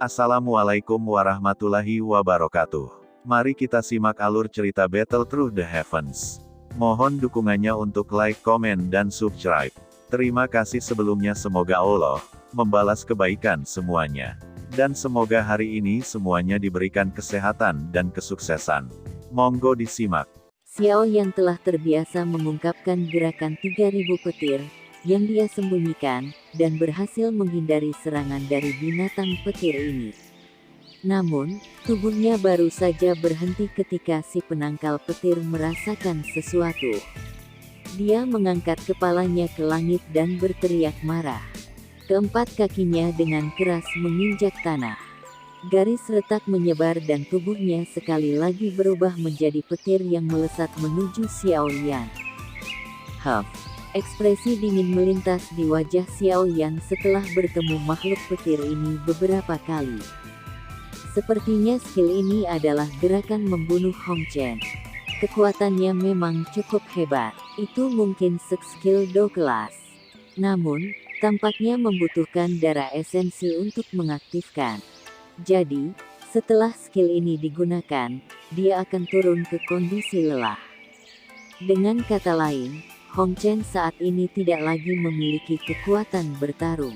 Assalamualaikum warahmatullahi wabarakatuh. Mari kita simak alur cerita Battle Through the Heavens. Mohon dukungannya untuk like, komen, dan subscribe. Terima kasih sebelumnya, semoga Allah membalas kebaikan semuanya. Dan semoga hari ini semuanya diberikan kesehatan dan kesuksesan. Monggo disimak. Xiao yang telah terbiasa mengungkapkan gerakan 3000 petir, yang dia sembunyikan, dan berhasil menghindari serangan dari binatang petir ini. Namun, tubuhnya baru saja berhenti ketika si penangkal petir merasakan sesuatu. Dia mengangkat kepalanya ke langit dan berteriak marah. Keempat kakinya dengan keras menginjak tanah. Garis retak menyebar dan tubuhnya sekali lagi berubah menjadi petir yang melesat menuju Xiao Yan. Huff. Ekspresi dingin melintas di wajah Xiao Yan setelah bertemu makhluk petir ini beberapa kali. Sepertinya skill ini adalah gerakan membunuh Hong Chen. Kekuatannya memang cukup hebat. Itu mungkin skill do kelas. Namun, tampaknya membutuhkan darah esensi untuk mengaktifkan. Jadi, setelah skill ini digunakan, dia akan turun ke kondisi lelah. Dengan kata lain, Hong Chen saat ini tidak lagi memiliki kekuatan bertarung.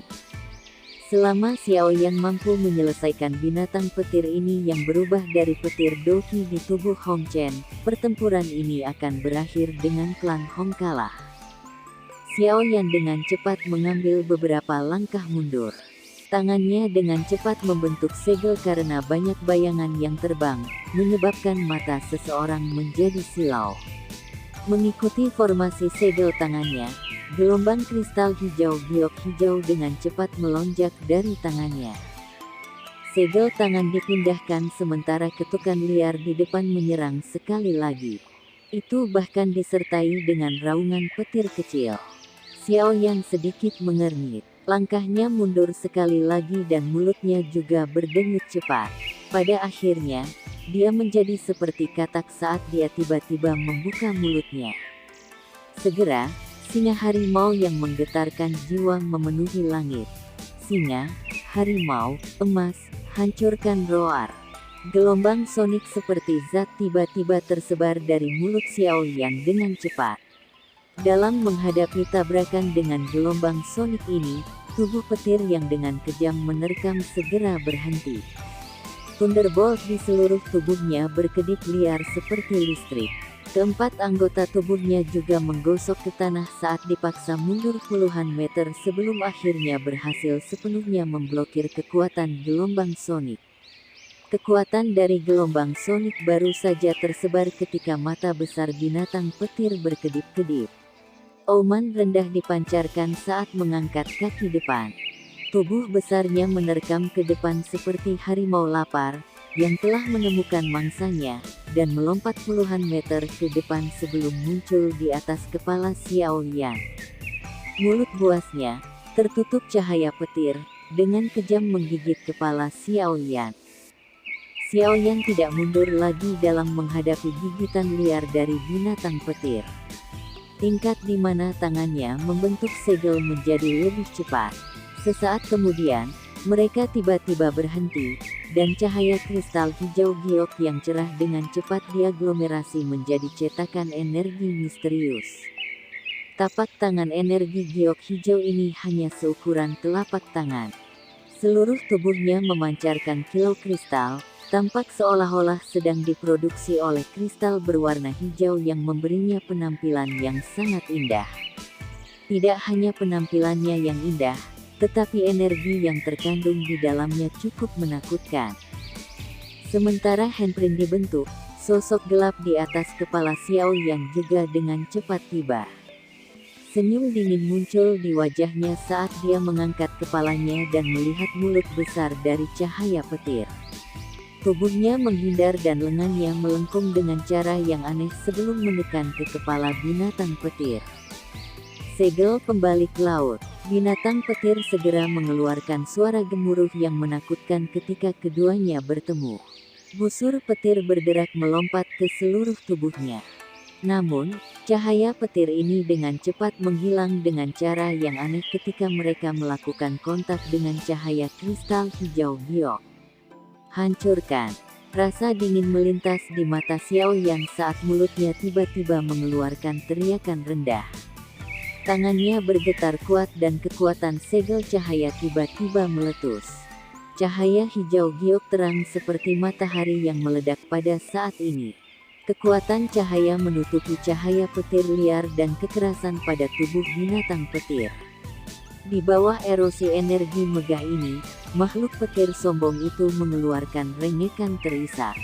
Selama Xiao Yan mampu menyelesaikan binatang petir ini yang berubah dari petir doki di tubuh Hong Chen, pertempuran ini akan berakhir dengan klan Hong kalah. Xiao Yan dengan cepat mengambil beberapa langkah mundur. Tangannya dengan cepat membentuk segel karena banyak bayangan yang terbang, menyebabkan mata seseorang menjadi silau. Mengikuti formasi segel tangannya, gelombang kristal hijau giok hijau dengan cepat melonjak dari tangannya. Segel tangan dipindahkan sementara ketukan liar di depan menyerang sekali lagi. Itu bahkan disertai dengan raungan petir kecil. Xiao Yan sedikit mengernyit. Langkahnya mundur sekali lagi dan mulutnya juga berdenyut cepat. Pada akhirnya, dia menjadi seperti katak saat dia tiba-tiba membuka mulutnya. Segera, singa harimau yang menggetarkan jiwa memenuhi langit. Singa, harimau, emas, hancurkan roar. Gelombang sonik seperti zat tiba-tiba tersebar dari mulut Xiao Yan dengan cepat. Dalam menghadapi tabrakan dengan gelombang sonik ini, tubuh petir yang dengan kejam menerkam segera berhenti. Thunderbolt di seluruh tubuhnya berkedip liar seperti listrik. Keempat anggota tubuhnya juga menggosok ke tanah saat dipaksa mundur puluhan meter sebelum akhirnya berhasil sepenuhnya memblokir kekuatan gelombang sonik. Kekuatan dari gelombang sonik baru saja tersebar ketika mata besar binatang petir berkedip-kedip. Auman rendah dipancarkan saat mengangkat kaki depan. Tubuh besarnya menerkam ke depan seperti harimau lapar, yang telah menemukan mangsanya, dan melompat puluhan meter ke depan sebelum muncul di atas kepala Xiao Yan. Mulut buasnya, tertutup cahaya petir, dengan kejam menggigit kepala Xiao Yan. Xiao Yan tidak mundur lagi dalam menghadapi gigitan liar dari binatang petir. Tingkat di mana tangannya membentuk segel menjadi lebih cepat. Sesaat kemudian, mereka tiba-tiba berhenti, dan cahaya kristal hijau giok yang cerah dengan cepat diaglomerasi menjadi cetakan energi misterius. Tapak tangan energi giok hijau ini hanya seukuran telapak tangan. Seluruh tubuhnya memancarkan kilau kristal, tampak seolah-olah sedang diproduksi oleh kristal berwarna hijau yang memberinya penampilan yang sangat indah. Tidak hanya penampilannya yang indah, tetapi energi yang terkandung di dalamnya cukup menakutkan. Sementara handprint dibentuk, sosok gelap di atas kepala Xiao Yan juga dengan cepat tiba. Senyum dingin muncul di wajahnya saat dia mengangkat kepalanya dan melihat mulut besar dari cahaya petir. Tubuhnya menghindar dan lengannya melengkung dengan cara yang aneh sebelum menekan ke kepala binatang petir. Segel pembalik laut. Binatang petir segera mengeluarkan suara gemuruh yang menakutkan ketika keduanya bertemu. Busur petir berderak melompat ke seluruh tubuhnya. Namun, cahaya petir ini dengan cepat menghilang dengan cara yang aneh ketika mereka melakukan kontak dengan cahaya kristal hijau giok. Hancurkan. Rasa dingin melintas di mata Xiao Yan saat mulutnya tiba-tiba mengeluarkan teriakan rendah. Tangannya bergetar kuat dan kekuatan segel cahaya tiba-tiba meletus. Cahaya hijau giok terang seperti matahari yang meledak pada saat ini. Kekuatan cahaya menutupi cahaya petir liar dan kekerasan pada tubuh binatang petir. Di bawah erosi energi megah ini, makhluk petir sombong itu mengeluarkan rengekan terisak.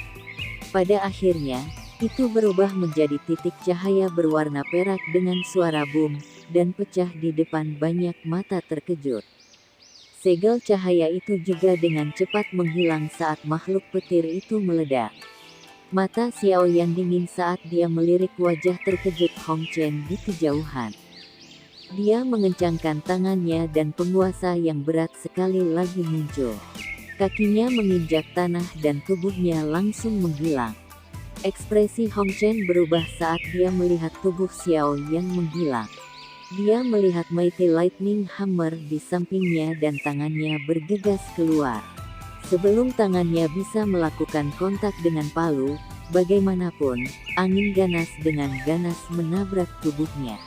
Pada akhirnya, itu berubah menjadi titik cahaya berwarna perak dengan suara boom, dan pecah di depan banyak mata terkejut. Segel cahaya itu juga dengan cepat menghilang saat makhluk petir itu meledak. Mata Xiao Yan dingin saat dia melirik wajah terkejut Hong Chen di kejauhan. Dia mengencangkan tangannya dan penguasa yang berat sekali lagi muncul. Kakinya menginjak tanah dan tubuhnya langsung menghilang. Ekspresi Hong Chen berubah saat dia melihat tubuh Xiao Yan menghilang. Dia melihat Mighty Lightning Hammer di sampingnya dan tangannya bergegas keluar. Sebelum tangannya bisa melakukan kontak dengan palu, bagaimanapun, angin ganas dengan ganas menabrak tubuhnya.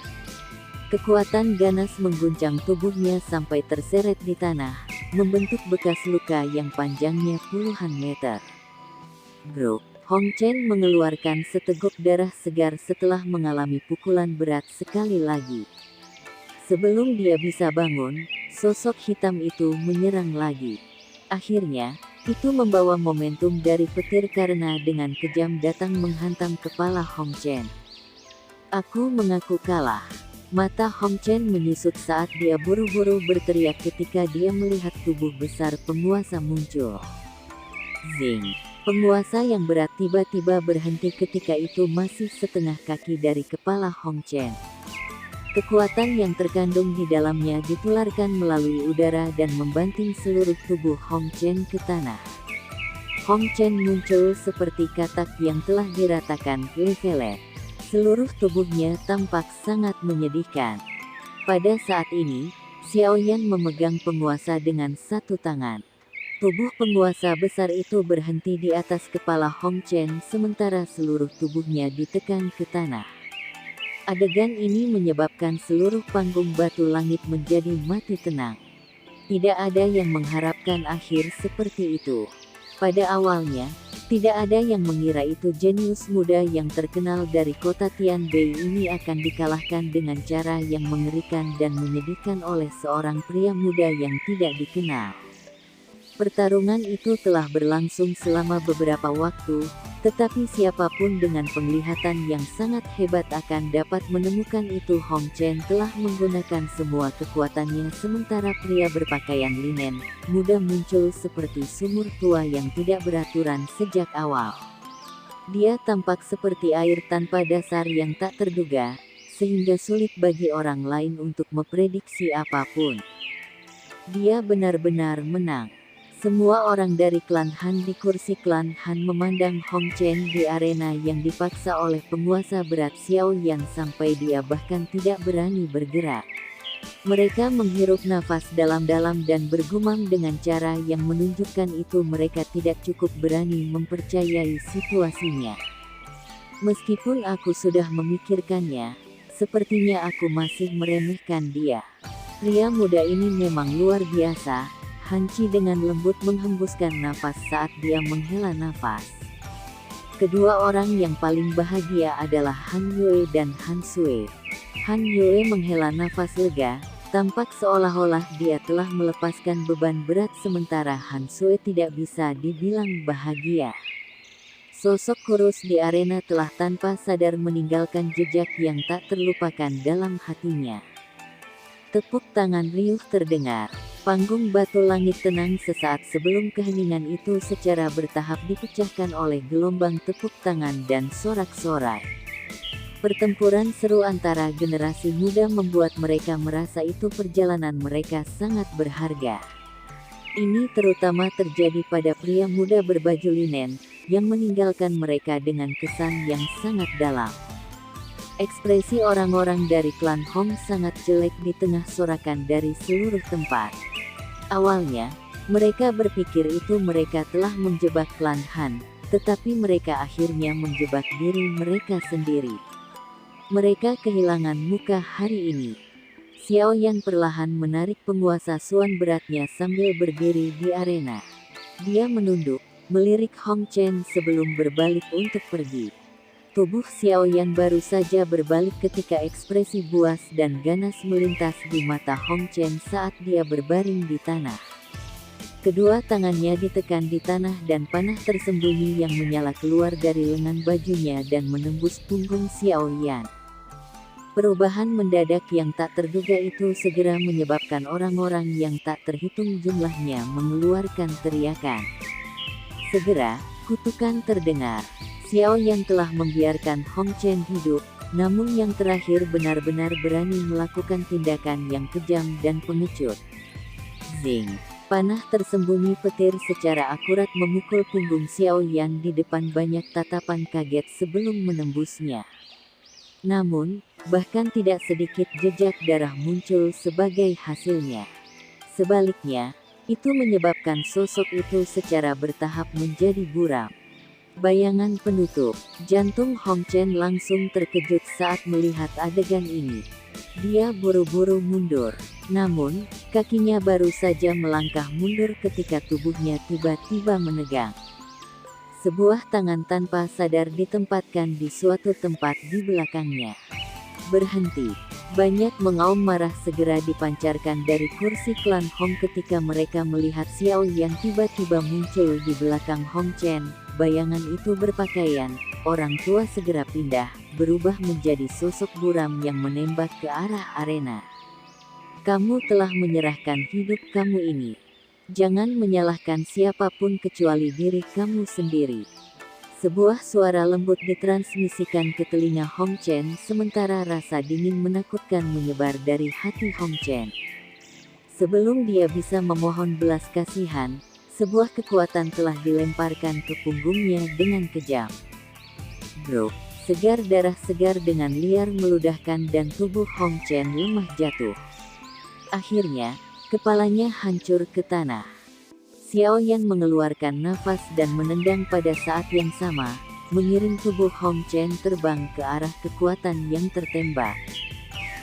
Kekuatan ganas mengguncang tubuhnya sampai terseret di tanah, membentuk bekas luka yang panjangnya puluhan meter. Brok, Hong Chen mengeluarkan seteguk darah segar setelah mengalami pukulan berat sekali lagi. Sebelum dia bisa bangun, sosok hitam itu menyerang lagi. Akhirnya, itu membawa momentum dari petir karena dengan kejam datang menghantam kepala Hong Chen. Aku mengaku kalah. Mata Hong Chen menyusut saat dia buru-buru berteriak ketika dia melihat tubuh besar penguasa muncul. Zing! Penguasa yang berat tiba-tiba berhenti ketika itu masih setengah kaki dari kepala Hong Chen. Kekuatan yang terkandung di dalamnya ditularkan melalui udara dan membanting seluruh tubuh Hong Chen ke tanah. Hong Chen muncul seperti katak yang telah diratakan levelet. Seluruh tubuhnya tampak sangat menyedihkan. Pada saat ini, Xiao Yan memegang penguasa dengan satu tangan. Tubuh penguasa besar itu berhenti di atas kepala Hong Chen sementara seluruh tubuhnya ditekan ke tanah. Adegan ini menyebabkan seluruh panggung batu langit menjadi mati tenang. Tidak ada yang mengharapkan akhir seperti itu. Pada awalnya, tidak ada yang mengira itu jenius muda yang terkenal dari kota Tianbei ini akan dikalahkan dengan cara yang mengerikan dan menyedihkan oleh seorang pria muda yang tidak dikenal. Pertarungan itu telah berlangsung selama beberapa waktu, tetapi siapapun dengan penglihatan yang sangat hebat akan dapat menemukan itu Hong Chen telah menggunakan semua kekuatannya sementara pria berpakaian linen, muda muncul seperti sumur tua yang tidak beraturan sejak awal. Dia tampak seperti air tanpa dasar yang tak terduga, sehingga sulit bagi orang lain untuk memprediksi apapun. Dia benar-benar menang. Semua orang dari klan Han di kursi klan Han memandang Hong Chen di arena yang dipaksa oleh penguasa berat Xiao Yan sampai dia bahkan tidak berani bergerak. Mereka menghirup nafas dalam-dalam dan bergumam dengan cara yang menunjukkan itu mereka tidak cukup berani mempercayai situasinya. Meskipun aku sudah memikirkannya, sepertinya aku masih meremehkan dia. Pria muda ini memang luar biasa. Han Qi dengan lembut menghembuskan nafas saat dia menghela nafas. Kedua orang yang paling bahagia adalah Han Yue dan Han Sui. Han Yue menghela nafas lega, tampak seolah-olah dia telah melepaskan beban berat sementara Han Sui tidak bisa dibilang bahagia. Sosok kurus di arena telah tanpa sadar meninggalkan jejak yang tak terlupakan dalam hatinya. Tepuk tangan riuh terdengar. Panggung batu langit tenang sesaat sebelum keheningan itu secara bertahap dipecahkan oleh gelombang tepuk tangan dan sorak-sorai. Pertempuran seru antara generasi muda membuat mereka merasa itu perjalanan mereka sangat berharga. Ini terutama terjadi pada pria muda berbaju linen, yang meninggalkan mereka dengan kesan yang sangat dalam. Ekspresi orang-orang dari klan Hong sangat jelek di tengah sorakan dari seluruh tempat. Awalnya, Mereka berpikir itu mereka telah menjebak klan Han, tetapi mereka akhirnya menjebak diri mereka sendiri. Mereka kehilangan muka hari ini. Xiao Yan perlahan menarik penguasa Suan beratnya sambil berdiri di arena. Dia menunduk, melirik Hong Chen sebelum berbalik untuk pergi. Tubuh Xiao Yan baru saja berbalik ketika ekspresi buas dan ganas melintas di mata Hong Chen saat dia berbaring di tanah. Kedua tangannya ditekan di tanah dan panah tersembunyi yang menyala keluar dari lengan bajunya dan menembus punggung Xiao Yan. Perubahan mendadak yang tak terduga itu segera menyebabkan orang-orang yang tak terhitung jumlahnya mengeluarkan teriakan. Segera, kutukan terdengar. Xiao Yan telah membiarkan Hong Chen hidup, namun yang terakhir benar-benar berani melakukan tindakan yang kejam dan pengecut. Zing. Panah tersembunyi petir secara akurat memukul punggung Xiao Yan di depan banyak tatapan kaget sebelum menembusnya. Namun, bahkan tidak sedikit jejak darah muncul sebagai hasilnya. Sebaliknya, itu menyebabkan sosok itu secara bertahap menjadi buram. Bayangan penutup, jantung Hong Chen langsung terkejut saat melihat adegan ini. Dia buru-buru mundur, namun, kakinya baru saja melangkah mundur ketika tubuhnya tiba-tiba menegang. Sebuah tangan tanpa sadar ditempatkan di suatu tempat di belakangnya. Berhenti. Banyak mengaum marah segera dipancarkan dari kursi klan Hong ketika mereka melihat Xiao Yan tiba-tiba muncul di belakang Hong Chen. Bayangan itu berpakaian, orang tua segera pindah, berubah menjadi sosok buram yang menembak ke arah arena. Kamu telah menyerahkan hidup kamu ini. Jangan menyalahkan siapapun kecuali diri kamu sendiri. Sebuah suara lembut ditransmisikan ke telinga Hong Chen sementara rasa dingin menakutkan menyebar dari hati Hong Chen. Sebelum dia bisa memohon belas kasihan, sebuah kekuatan telah dilemparkan ke punggungnya dengan kejam. Brok, segar darah segar dengan liar meludahkan dan tubuh Hong Chen lemah jatuh. Akhirnya, kepalanya hancur ke tanah. Xiao Yan mengeluarkan nafas dan menendang pada saat yang sama, mengiring tubuh Hong Chen terbang ke arah kekuatan yang tertembak.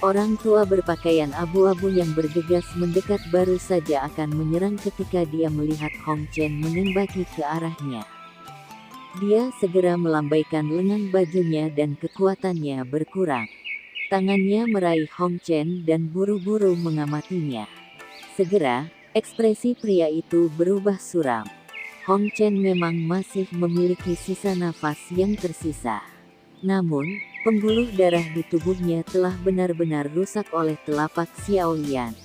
Orang tua berpakaian abu-abu yang bergegas mendekat baru saja akan menyerang ketika dia melihat Hong Chen menembaki ke arahnya. Dia segera melambaikan lengan bajunya dan kekuatannya berkurang. Tangannya meraih Hong Chen dan buru-buru mengamatinya. Segera, ekspresi pria itu berubah suram. Hong Chen memang masih memiliki sisa nafas yang tersisa. Namun, pembuluh darah di tubuhnya telah benar-benar rusak oleh telapak Xiao Yan.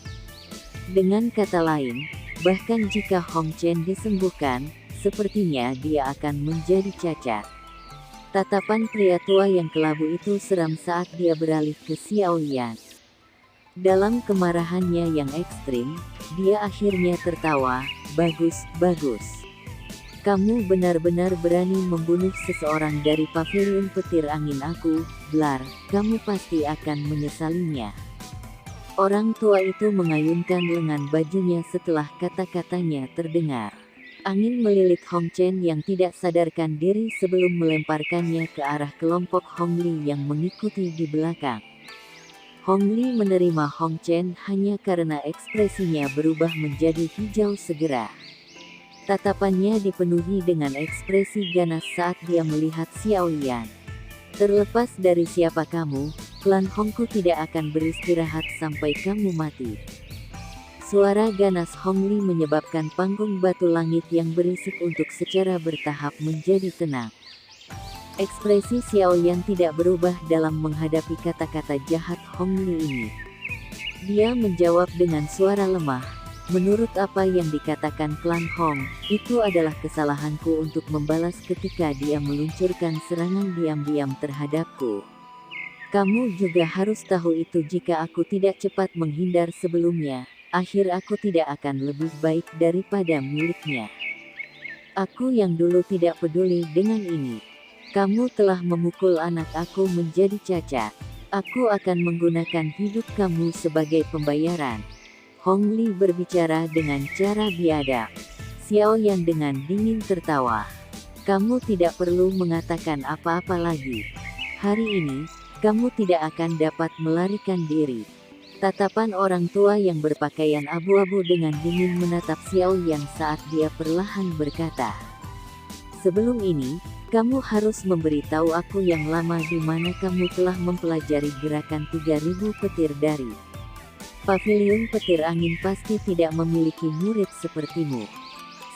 Dengan kata lain, bahkan jika Hong Chen disembuhkan, sepertinya dia akan menjadi cacat. Tatapan pria tua yang kelabu itu seram saat dia beralih ke Xiao Yan. Dalam kemarahannya yang ekstrim, dia akhirnya tertawa, "Bagus, bagus. Kamu benar-benar berani membunuh seseorang dari pavilion petir angin aku, Blar, kamu pasti akan menyesalinya." Orang tua itu mengayunkan lengan bajunya setelah kata-katanya terdengar. Angin melilit Hong Chen yang tidak sadarkan diri sebelum melemparkannya ke arah kelompok Hong Li yang mengikuti di belakang. Hong Li menerima Hong Chen hanya karena ekspresinya berubah menjadi hijau segera. Tatapannya dipenuhi dengan ekspresi ganas saat dia melihat Xiao Yan. "Terlepas dari siapa kamu, klan Hongku tidak akan beristirahat sampai kamu mati." Suara ganas Hong Li menyebabkan panggung batu langit yang berisik untuk secara bertahap menjadi tenang. Ekspresi Xiao Yan tidak berubah dalam menghadapi kata-kata jahat Hong Li ini. Dia menjawab dengan suara lemah, "Menurut apa yang dikatakan klan Hong, itu adalah kesalahanku untuk membalas ketika dia meluncurkan serangan diam-diam terhadapku. Kamu juga harus tahu itu jika aku tidak cepat menghindar sebelumnya, akhir aku tidak akan lebih baik daripada miliknya. Aku yang dulu tidak peduli dengan ini. Kamu telah memukul anak aku menjadi cacat. Aku akan menggunakan hidup kamu sebagai pembayaran." Hong Li berbicara dengan cara biadab. Xiao Yan dengan dingin tertawa. Kamu tidak perlu mengatakan apa-apa lagi. Hari ini, kamu tidak akan dapat melarikan diri. Tatapan orang tua yang berpakaian abu-abu dengan dingin menatap Xiao Yan saat dia perlahan berkata, sebelum ini, kamu harus memberitahu aku yang lama di mana kamu telah mempelajari gerakan 3000 petir dari Paviliun Petir Angin pasti tidak memiliki murid sepertimu.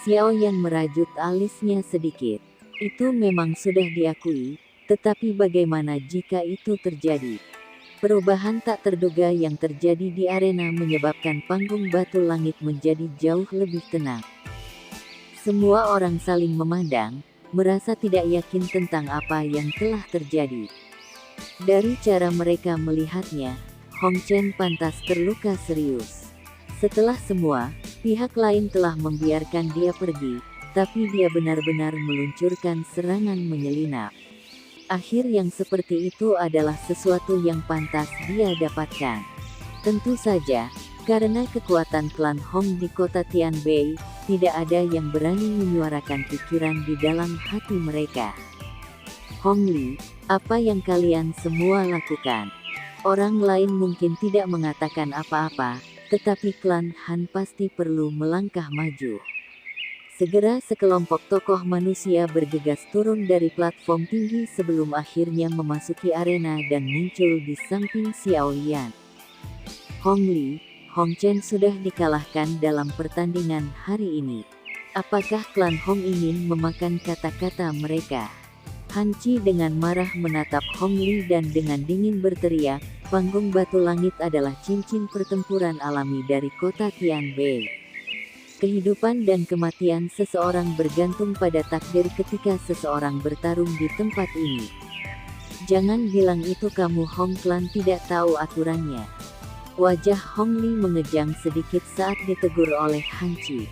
Xiao Yan merajut alisnya sedikit. Itu memang sudah diakui, tetapi bagaimana jika itu terjadi? Perubahan tak terduga yang terjadi di arena menyebabkan panggung batu langit menjadi jauh lebih tenang. Semua orang saling memandang, merasa tidak yakin tentang apa yang telah terjadi. Dari cara mereka melihatnya, Hong Chen pantas terluka serius. Setelah semua, pihak lain telah membiarkan dia pergi, tapi dia benar-benar meluncurkan serangan menyelinap. Akhir yang seperti itu adalah sesuatu yang pantas dia dapatkan. Tentu saja, karena kekuatan klan Hong di kota Tianbei, tidak ada yang berani menyuarakan pikiran di dalam hati mereka. Hong Li, apa yang kalian semua lakukan? Orang lain mungkin tidak mengatakan apa-apa, tetapi klan Han pasti perlu melangkah maju. Segera sekelompok tokoh manusia bergegas turun dari platform tinggi sebelum akhirnya memasuki arena dan muncul di samping Xiao Yan. Hong Li, Hong Chen sudah dikalahkan dalam pertandingan hari ini. Apakah klan Hong ingin memakan kata-kata mereka? Han Qi dengan marah menatap Hong Li dan dengan dingin berteriak, panggung batu langit adalah cincin pertempuran alami dari kota Tianbei. Kehidupan dan kematian seseorang bergantung pada takdir ketika seseorang bertarung di tempat ini. Jangan bilang itu kamu Hong Clan tidak tahu aturannya. Wajah Hong Li mengejang sedikit saat ditegur oleh Han Qi.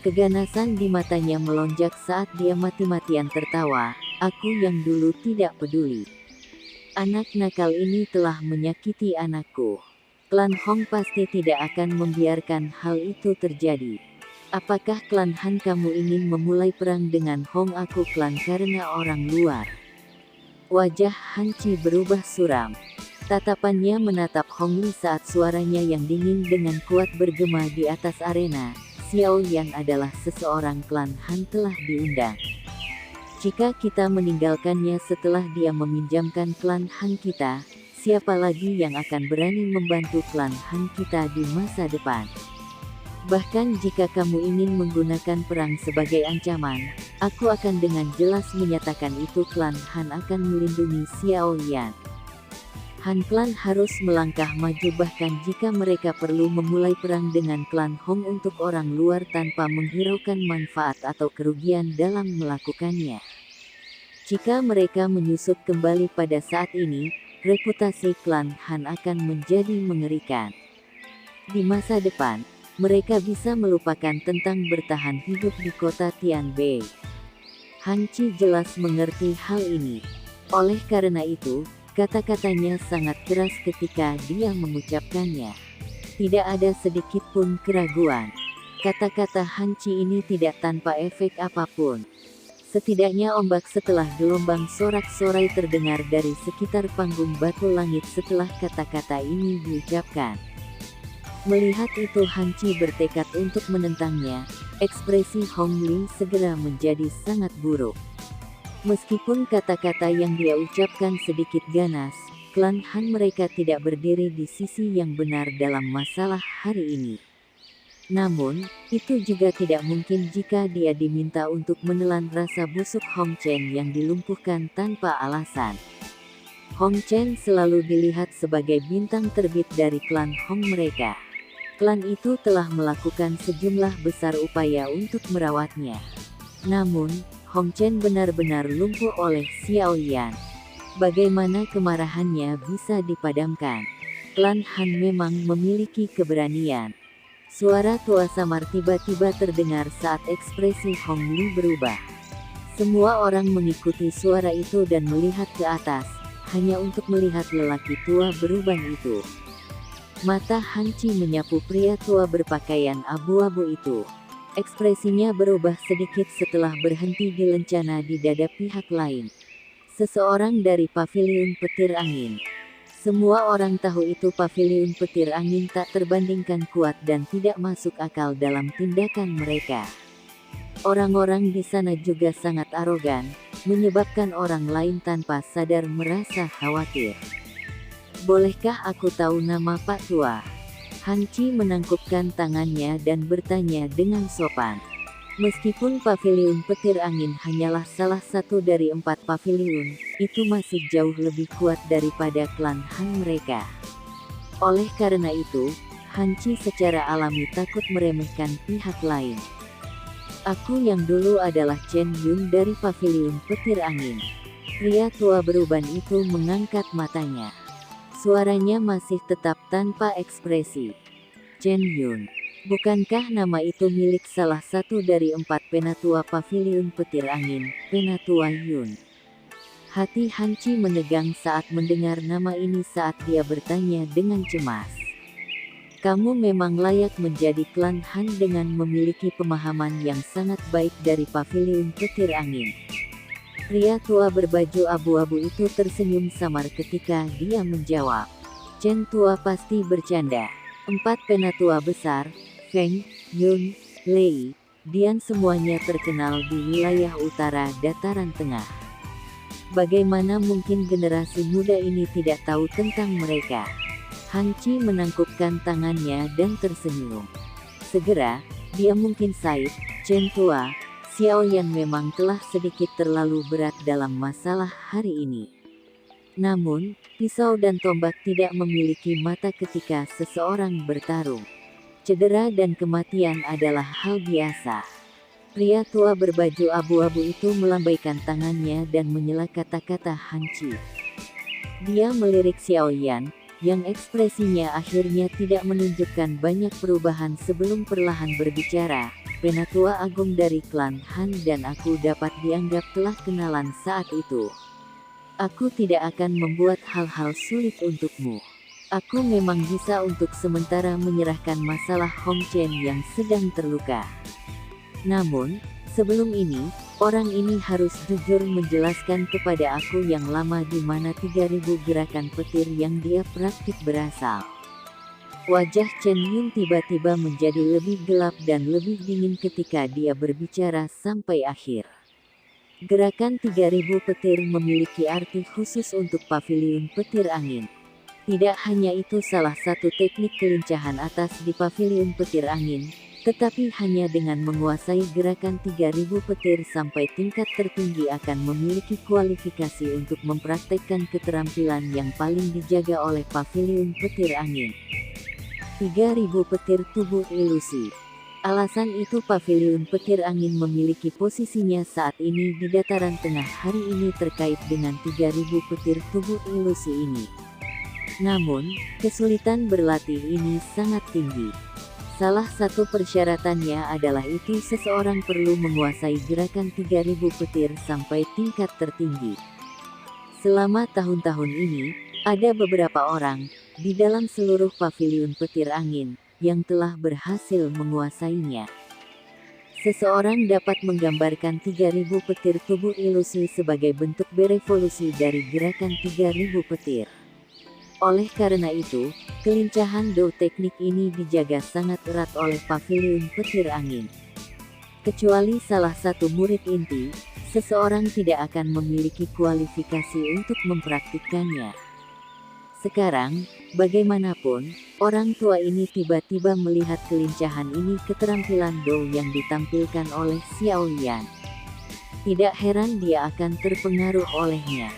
Keganasan di matanya melonjak saat dia mati-matian tertawa. Aku yang dulu tidak peduli. Anak nakal ini telah menyakiti anakku. Klan Hong pasti tidak akan membiarkan hal itu terjadi. Apakah klan Han kamu ingin memulai perang dengan Hong aku klan karena orang luar? Wajah Han Qi berubah suram. Tatapannya menatap Hong Li saat suaranya yang dingin dengan kuat bergema di atas arena. Xiao Yan adalah seseorang klan Han telah diundang. Jika kita meninggalkannya setelah dia meminjamkan klan Han kita, siapa lagi yang akan berani membantu klan Han kita di masa depan? Bahkan jika kamu ingin menggunakan perang sebagai ancaman, aku akan dengan jelas menyatakan itu klan Han akan melindungi Xiao Yan. Han Clan harus melangkah maju bahkan jika mereka perlu memulai perang dengan klan Hong untuk orang luar tanpa menghiraukan manfaat atau kerugian dalam melakukannya. Jika mereka menyusup kembali pada saat ini, reputasi klan Han akan menjadi mengerikan. Di masa depan, mereka bisa melupakan tentang bertahan hidup di kota Tianbei. Han Qi jelas mengerti hal ini. Oleh karena itu, kata-katanya sangat keras ketika dia mengucapkannya. Tidak ada sedikit pun keraguan. Kata-kata Han Qi ini tidak tanpa efek apapun. Setidaknya ombak setelah gelombang sorak-sorai terdengar dari sekitar panggung batu langit setelah kata-kata ini diucapkan. Melihat itu Han Qi bertekad untuk menentangnya. Ekspresi Hong Li segera menjadi sangat buruk. Meskipun kata-kata yang dia ucapkan sedikit ganas, klan Han mereka tidak berdiri di sisi yang benar dalam masalah hari ini. Namun, itu juga tidak mungkin jika dia diminta untuk menelan rasa busuk Hong Chen yang dilumpuhkan tanpa alasan. Hong Chen selalu dilihat sebagai bintang terbit dari klan Hong mereka. Klan itu telah melakukan sejumlah besar upaya untuk merawatnya. Namun, Hong Chen benar-benar lumpuh oleh Xiao Yan. Bagaimana kemarahannya bisa dipadamkan? Klan Han memang memiliki keberanian. Suara tua samar tiba-tiba terdengar saat ekspresi Hong Li berubah. Semua orang mengikuti suara itu dan melihat ke atas, hanya untuk melihat lelaki tua beruban itu. Mata Han Chi menyapu pria tua berpakaian abu-abu itu. Ekspresinya berubah sedikit setelah berhenti di lencana di dada pihak lain. Seseorang dari paviliun petir angin. Semua orang tahu itu paviliun petir angin tak terbandingkan kuat dan tidak masuk akal dalam tindakan mereka. Orang-orang di sana juga sangat arogan, menyebabkan orang lain tanpa sadar merasa khawatir. Bolehkah aku tahu nama Pak Tua? Han Chi menangkupkan tangannya dan bertanya dengan sopan. Meskipun paviliun petir angin hanyalah salah satu dari 4 paviliun, itu masih jauh lebih kuat daripada klan Han mereka. Oleh karena itu, Han Chi secara alami takut meremehkan pihak lain. Aku yang dulu adalah Chen Yun dari paviliun petir angin. Pria tua beruban itu mengangkat matanya. Suaranya masih tetap tanpa ekspresi. Chen Yun. Bukankah nama itu milik salah satu dari 4 penatua paviliun petir angin, Penatua Yun? Hati Han Chi menegang saat mendengar nama ini saat dia bertanya dengan cemas. Kamu memang layak menjadi klan Han dengan memiliki pemahaman yang sangat baik dari paviliun petir angin. Pria tua berbaju abu-abu itu tersenyum samar ketika dia menjawab. Chen Tua pasti bercanda. 4 penatua besar, Feng, Yun, Lei, Dian semuanya terkenal di wilayah utara dataran tengah. Bagaimana mungkin generasi muda ini tidak tahu tentang mereka? Han Chi menangkupkan tangannya dan tersenyum. Segera, dia mungkin Said, Chen Tua, Xiao Yan memang telah sedikit terlalu berat dalam masalah hari ini. Namun, pisau dan tombak tidak memiliki mata ketika seseorang bertarung. Cedera dan kematian adalah hal biasa. Pria tua berbaju abu-abu itu melambaikan tangannya dan menyela kata-kata Han Chi. Dia melirik Xiao Yan, yang ekspresinya akhirnya tidak menunjukkan banyak perubahan sebelum perlahan berbicara. Penatua agung dari klan Han dan aku dapat dianggap telah kenalan saat itu. Aku tidak akan membuat hal-hal sulit untukmu. Aku memang bisa untuk sementara menyerahkan masalah Hong Chen yang sedang terluka. Namun, sebelum ini, orang ini harus jujur menjelaskan kepada aku yang lama di mana 3000 gerakan petir yang dia praktik berasal. Wajah Chen Yun tiba-tiba menjadi lebih gelap dan lebih dingin ketika dia berbicara sampai akhir. Gerakan 3000 petir memiliki arti khusus untuk paviliun petir angin. Tidak hanya itu salah satu teknik kelincahan atas di paviliun petir angin, tetapi hanya dengan menguasai gerakan 3000 petir sampai tingkat tertinggi akan memiliki kualifikasi untuk mempraktekkan keterampilan yang paling dijaga oleh paviliun petir angin. 3000 petir tubuh ilusi. Alasan itu paviliun petir angin memiliki posisinya saat ini di dataran tengah hari ini terkait dengan 3000 petir tubuh ilusi ini. Namun, kesulitan berlatih ini sangat tinggi. Salah satu persyaratannya adalah itu seseorang perlu menguasai gerakan 3000 petir sampai tingkat tertinggi. Selama tahun-tahun ini, ada beberapa orang, di dalam seluruh paviliun petir angin, yang telah berhasil menguasainya. Seseorang dapat menggambarkan 3000 petir tubuh ilusi sebagai bentuk berevolusi dari gerakan 3000 petir. Oleh karena itu, kelincahan do teknik ini dijaga sangat erat oleh paviliun petir angin. Kecuali salah satu murid inti, seseorang tidak akan memiliki kualifikasi untuk mempraktikkannya. Sekarang, bagaimanapun, orang tua ini tiba-tiba melihat kelincahan ini keterampilan do yang ditampilkan oleh Xiao Yan. Tidak heran dia akan terpengaruh olehnya.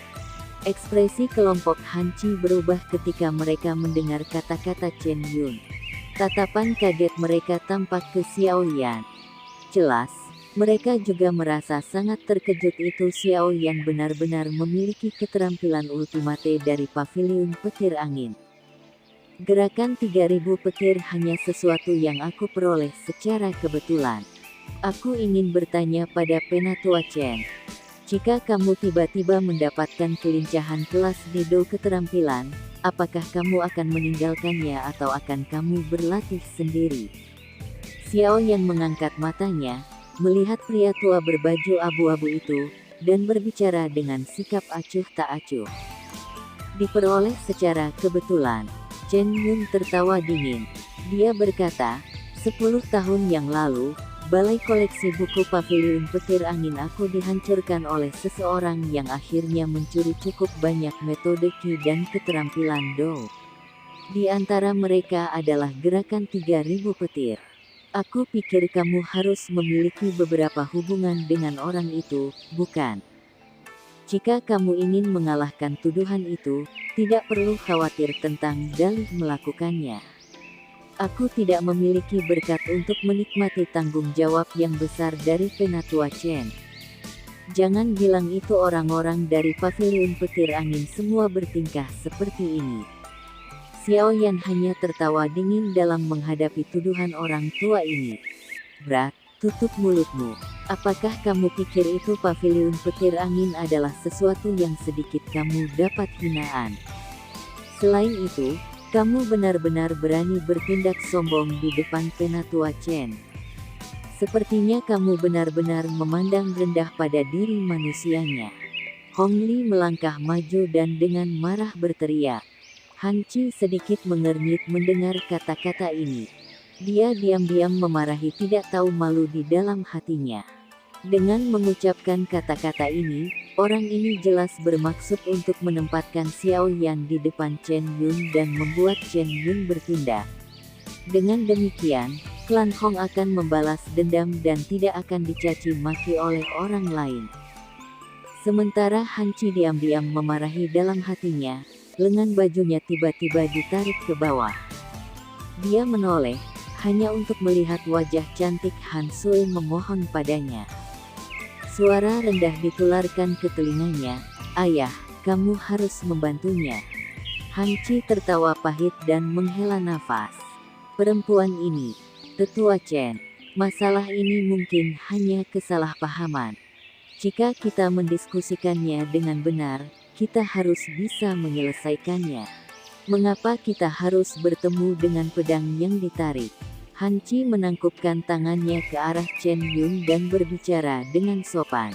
Ekspresi kelompok Han Chi berubah ketika mereka mendengar kata-kata Chen Yun. Tatapan kaget mereka tampak ke Xiao Yan. Jelas, mereka juga merasa sangat terkejut itu Xiao Yan benar-benar memiliki keterampilan ultimate dari paviliun petir angin. Gerakan 3000 petir hanya sesuatu yang aku peroleh secara kebetulan. Aku ingin bertanya pada Penatua Chen. Jika kamu tiba-tiba mendapatkan kelincahan kelas di do keterampilan, apakah kamu akan meninggalkannya atau akan kamu berlatih sendiri? Xiao Yan mengangkat matanya, melihat pria tua berbaju abu-abu itu, dan berbicara dengan sikap acuh tak acuh. Diperoleh secara kebetulan. Chen Yun tertawa dingin. Dia berkata, 10 tahun yang lalu, balai koleksi buku Paviliun Petir Angin aku dihancurkan oleh seseorang yang akhirnya mencuri cukup banyak metode Qi dan keterampilan Dou. Di antara mereka adalah gerakan 3000 petir. Aku pikir kamu harus memiliki beberapa hubungan dengan orang itu, bukan? Jika kamu ingin mengalahkan tuduhan itu, tidak perlu khawatir tentang dalih melakukannya. Aku tidak memiliki berkat untuk menikmati tanggung jawab yang besar dari Penatua Chen. Jangan bilang itu orang-orang dari Paviliun Petir Angin semua bertingkah seperti ini. Xiao Yan hanya tertawa dingin dalam menghadapi tuduhan orang tua ini. Brat, tutup mulutmu. Apakah kamu pikir itu Paviliun Petir Angin adalah sesuatu yang sedikit kamu dapat hinaan? Selain itu, kamu benar-benar berani bertindak sombong di depan Penatua Chen. Sepertinya kamu benar-benar memandang rendah pada diri manusianya. Hong Li melangkah maju dan dengan marah berteriak. Han Qi sedikit mengernyit mendengar kata-kata ini. Dia diam-diam memarahi tidak tahu malu di dalam hatinya. Dengan mengucapkan kata-kata ini, orang ini jelas bermaksud untuk menempatkan Xiao Yan di depan Chen Yun dan membuat Chen Yun bertindak. Dengan demikian, klan Hong akan membalas dendam dan tidak akan dicaci maki oleh orang lain. Sementara Han Qi diam-diam memarahi dalam hatinya, lengan bajunya tiba-tiba ditarik ke bawah. Dia menoleh, hanya untuk melihat wajah cantik Han Sui memohon padanya. Suara rendah ditularkan ke telinganya, "Ayah, kamu harus membantunya." Han Qi tertawa pahit dan menghela nafas. Perempuan ini, Tetua Chen, masalah ini mungkin hanya kesalahpahaman. Jika kita mendiskusikannya dengan benar, kita harus bisa menyelesaikannya. Mengapa kita harus bertemu dengan pedang yang ditarik? Han Qi menangkupkan tangannya ke arah Chen Yun dan berbicara dengan sopan.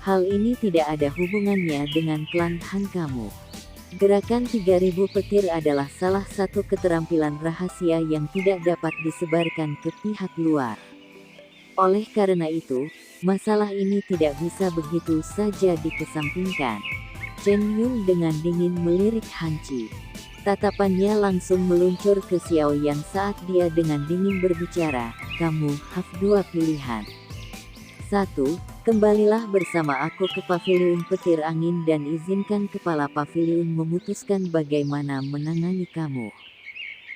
Hal ini tidak ada hubungannya dengan klan Han kamu. Gerakan 3000 petir adalah salah satu keterampilan rahasia yang tidak dapat disebarkan ke pihak luar. Oleh karena itu, masalah ini tidak bisa begitu saja dikesampingkan. Chen Yun dengan dingin melirik Han Qi. Tatapannya langsung meluncur ke Xiao Yan saat dia dengan dingin berbicara, "Kamu have dua pilihan. 1. Kembalilah bersama aku ke Paviliun Petir Angin dan izinkan kepala paviliun memutuskan bagaimana menangani kamu.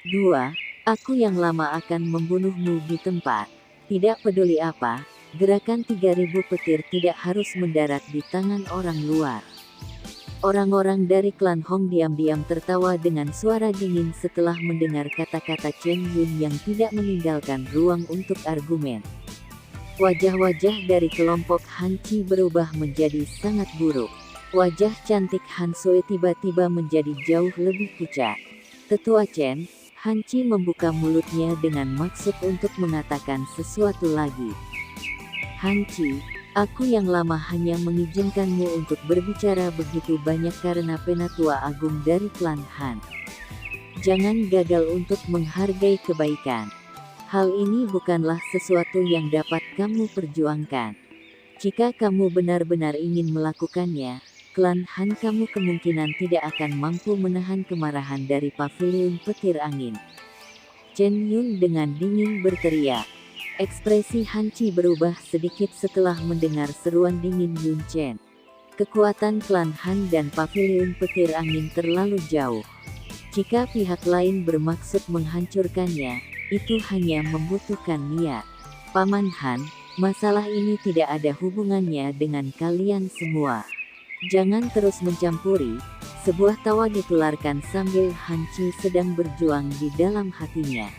2. Aku yang lama akan membunuhmu di tempat. Tidak peduli apa, gerakan 3000 petir tidak harus mendarat di tangan orang luar." Orang-orang dari klan Hong diam-diam tertawa dengan suara dingin setelah mendengar kata-kata Chen Yun yang tidak meninggalkan ruang untuk argumen. Wajah-wajah dari kelompok Han Qi berubah menjadi sangat buruk. Wajah cantik Han Sui tiba-tiba menjadi jauh lebih pucat. "Tetua Chen," Han Qi membuka mulutnya dengan maksud untuk mengatakan sesuatu lagi. "Han Qi, aku yang lama hanya mengizinkanmu untuk berbicara begitu banyak karena Penatua Agung dari klan Han. Jangan gagal untuk menghargai kebaikan. Hal ini bukanlah sesuatu yang dapat kamu perjuangkan. Jika kamu benar-benar ingin melakukannya, klan Han kamu kemungkinan tidak akan mampu menahan kemarahan dari Paviliun Petir Angin." Chen Yun dengan dingin berteriak. Ekspresi Han Qi berubah sedikit setelah mendengar seruan dingin Yun Chen. Kekuatan klan Han dan Paviliun Petir Angin terlalu jauh. Jika pihak lain bermaksud menghancurkannya, itu hanya membutuhkan niat. Paman Han, masalah ini tidak ada hubungannya dengan kalian semua. Jangan terus mencampuri. Sebuah tawa ditularkan sambil Han Qi sedang berjuang di dalam hatinya.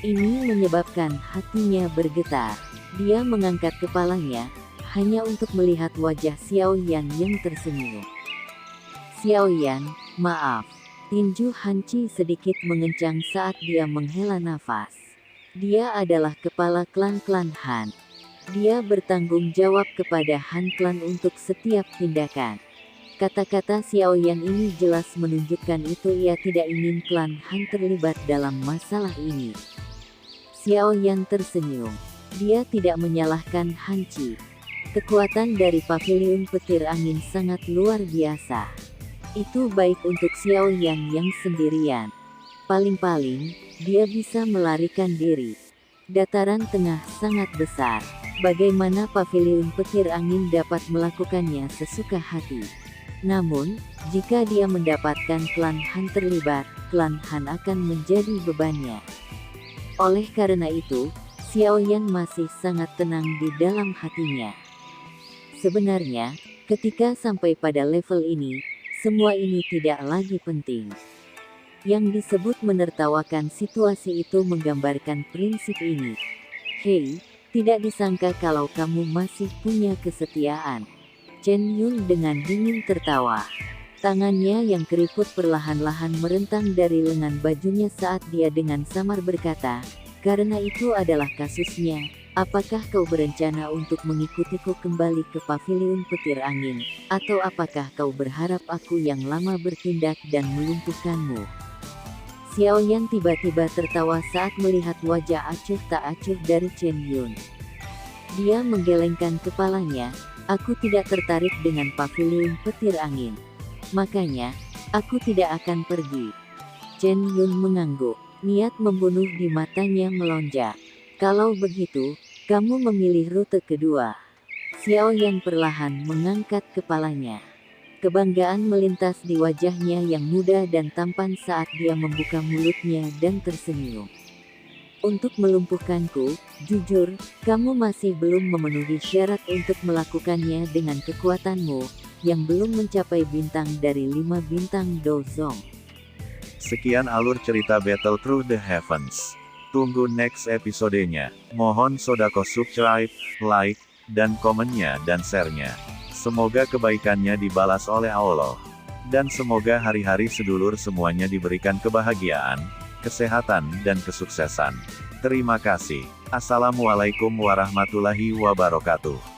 Ini menyebabkan hatinya bergetar. Dia mengangkat kepalanya, hanya untuk melihat wajah Xiao Yan yang tersenyum. "Xiao Yan, Maaf. Tinju Hanci sedikit mengencang saat dia menghela nafas. Dia adalah kepala klan-klan Han. Dia bertanggung jawab kepada Han Clan untuk setiap tindakan. Kata-kata Xiaoyan ini jelas menunjukkan itu ia tidak ingin klan Han terlibat dalam masalah ini. Xiaoyan tersenyum. Dia tidak menyalahkan Hanci. Kekuatan dari paviliun petir angin sangat luar biasa. Itu baik untuk Xiaoyan yang sendirian. Paling-paling, dia bisa melarikan diri. Dataran tengah sangat besar. Bagaimana paviliun petir angin dapat melakukannya sesuka hati? Namun, jika dia mendapatkan klan Han terlibat, klan Han akan menjadi bebannya. Oleh karena itu, Xiaoyan masih sangat tenang di dalam hatinya. Sebenarnya, ketika sampai pada level ini, semua ini tidak lagi penting. Yang disebut menertawakan situasi itu menggambarkan prinsip ini. Hei, tidak disangka kalau kamu masih punya kesetiaan. Chen Yun dengan dingin tertawa. Tangannya yang keriput perlahan-lahan merentang dari lengan bajunya saat dia dengan samar berkata, "Karena itu adalah kasusnya. Apakah kau berencana untuk mengikutiku kembali ke paviliun petir angin, atau apakah kau berharap aku yang lama bertindak dan melumpuhkanmu?" Xiaoyan tiba-tiba tertawa saat melihat wajah acuh tak acuh dari Chen Yun. Dia menggelengkan kepalanya, "Aku tidak tertarik dengan paviliun petir angin. Makanya, aku tidak akan pergi." Chen Yun mengangguk. Niat membunuh di matanya melonjak. "Kalau begitu, kamu memilih rute kedua." Xiaoyan perlahan mengangkat kepalanya. Kebanggaan melintas di wajahnya yang muda dan tampan saat dia membuka mulutnya dan tersenyum. "Untuk melumpuhkanku, jujur, kamu masih belum memenuhi syarat untuk melakukannya dengan kekuatanmu, yang belum mencapai bintang dari 5 bintang Dozong." Sekian alur cerita Battle Through the Heavens. Tunggu next episodenya. Mohon sodako subscribe, like, dan komennya dan share-nya. Semoga kebaikannya dibalas oleh Allah. Dan semoga hari-hari sedulur semuanya diberikan kebahagiaan, kesehatan dan kesuksesan. Terima kasih. Assalamualaikum warahmatullahi wabarakatuh.